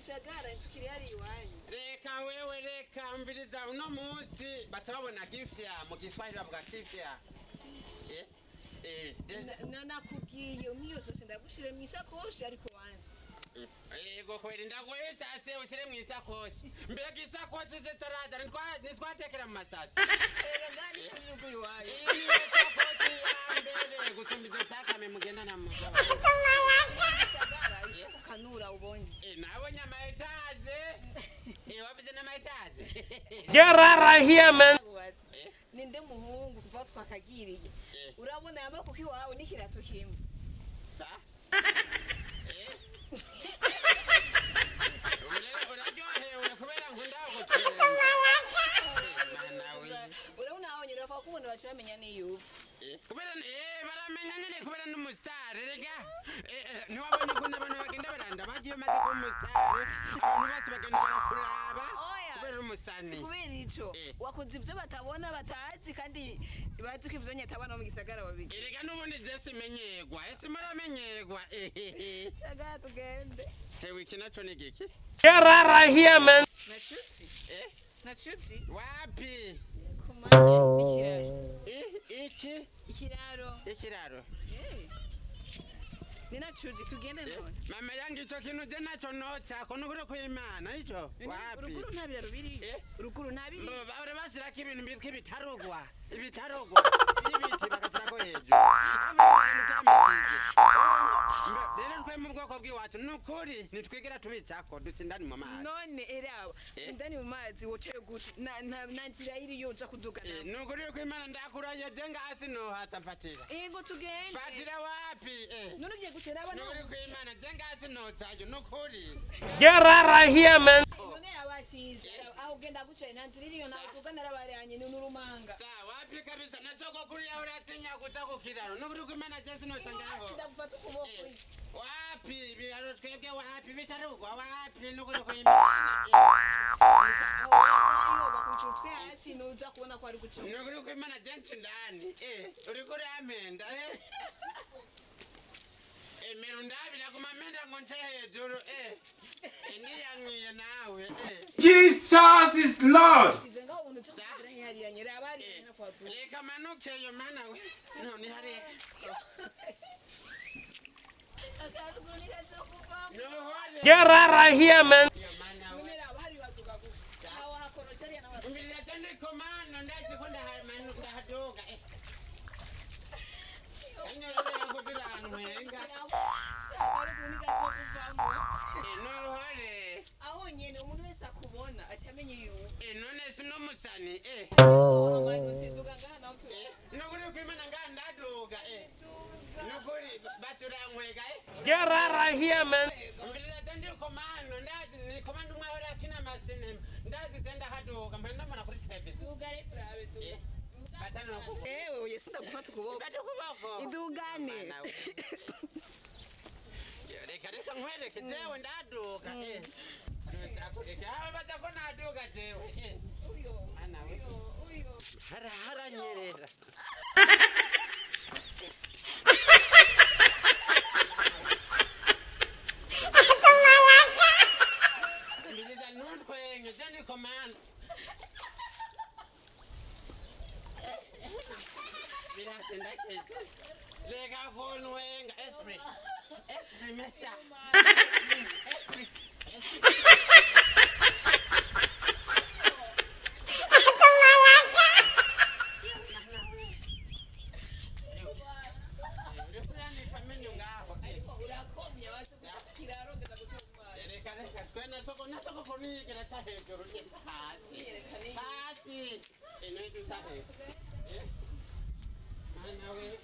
Gisagara tukiri hari iwanyu. Reka wewe reka mviriza uno munsi batabona gifya mu Giswahili bavuga gifya. Nakubwiye umwiyo zose ndagushire mu isakoshi ariko wansi. Ego kweli ndakwesa ase usire mu isakoshi. Mbega isakoshi zitaraza nitwatekera mu masasi. Ngani kurugu iwayo. Isakoshi yambere gusumbiza sakame mugenda na mugabo. Gisagara kanura ubonye. Nawe nyama etaze. Wabize na maitaze. Get right here, man. Ninde muhungu kuva twakagiriye. Urabona yamba kuki wawe nikirato kimwe. Sa? Uraryohewe kubera nkunda gutwenga. Urabona aho nyira fa kubona bacha bamenya niyo. Kubera baramenya nyene kubera n'umustar rega. Niwabona kuna abantu bagenda baranda bagiye maze ku mustar. Abantu bose bagenda barakuraba. Kubera umusani. Kubera ico wakoze ivyo batabona batazi kandi bazi ko ivyo nyatabana mu Gisagara babiri. Rega nubundi Jesse menyegwa. Ese maramenyegwa. Saga tugende. Tewe ikinacho ni giki? Get right here, man. Nachuti. Nachuti. Wapi? Kumanya ikiraro. Ikiraro. Ikiraro. Nina chuti tugende none. Mama yangu ico kintu je naco noca ko nukuri ko Imana ico. Wapi? Urukuru ntabiraro biri. Urukuru ntabiri. Bare basirako ibintu bitwe bitarugwa. Ibitarugwa. Ibiti bakasirako hejuru. Rero twe mu bwoko bw'iwacu nukuri nitwigera tubitsako dutsindani mu mazi. None erawa. Indani mu mazi wocaye gute na nzira iri yoja kuduga nawe. Nukuri ko Imana ndakuraye je ngasi no hatsa mfatira. Ego tugende. Fatira wapi? None ugiye gucera abana. Nukuri ko Imana je ngasi no tsayo nukuri. Get right here, man. None abashize aho ugenda gucera na nzira iri yo na kuduga narabaranye n'urumanga. Sa wapi kabisa nasoko kuri ya uratinya kuza ku kiraro. Nukuri ko Imana je sino tsangaho. Ndagufata ukuboko. Wapi biraro twebwe wapi bitarugwa wapi nukuri ko Imana. Aho bakuchutwe hasi nuza kuona kwa rikucho. Nukuri ko Imana je ndani. Uri kuri amenda merundabira kumamenda ngonche hejuru ndiyangiye nawe Jesus is Lord. Sizenga ubuntu tsakira yari yanyera abari na kwa tu. Reka manuke yo mana we none hari Get right here, man. Mera abari baduga ku. Aho hakorochari na watu. Mbili atende komano ndazi konda manu ndahadoga Anyo lele ngobira anwenga Sabari kunika tsokuvamo. No hore Aho nyene umuntu wese akubona acamenye yo. None sino musani Abantu siduga ngana utu. Nokuri ko Imana ngandadoga Nokuri basura nwega Get right here, man. Mbili atende komano ndazi ni komando mwa hora kina masine ndazi tenda hadoga mbona mana kuri television Tugare turabe tu. Batano ko Yesinda gufata ukuboko. Bado kuboko Idugane. Reka nkwereke jewe ndadoga Sakureke baza ko nadoga jewe Ana we hara nyerera Biliza nundkwenge jani command Bilase ndakese Lega phone wenga esprit mesa esprit Nasoko kuni kira chahe joro ni hasi eno itu sahe mana we